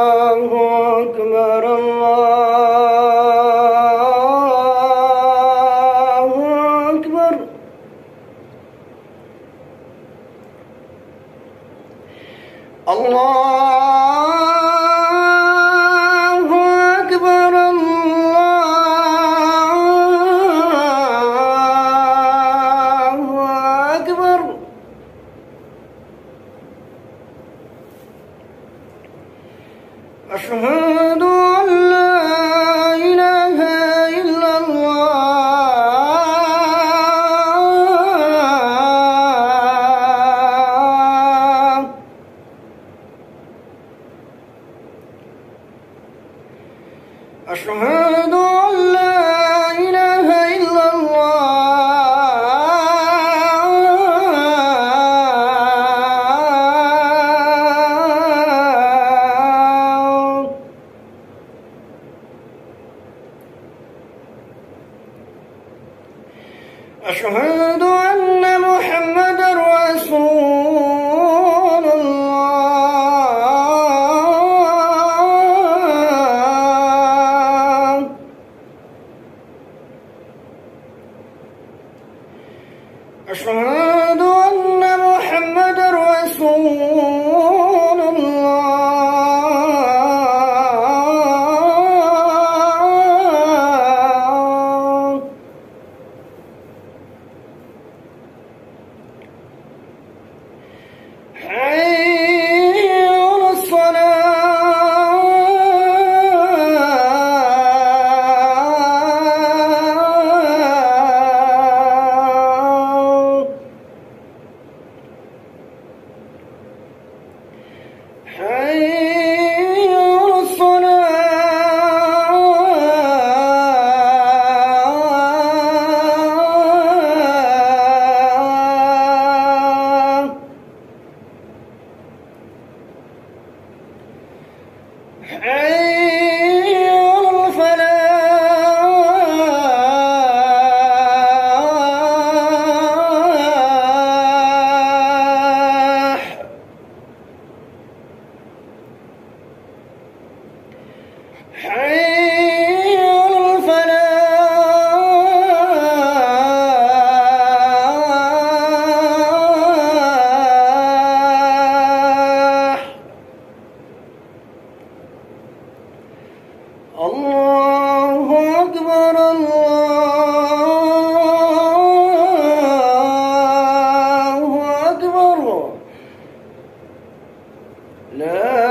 الله أكبر الله أكبر الله أكبر الله أكبر أشهد أن لا إله إلا الله أشهد أن لا إله إلا الله أشهد أن محمدا رسول الله أشهد أن محمدا رسول الله حي على الصلاة حي على الصلاة حي على الفلاح حي على الفلاح الله أكبر الله أكبر لا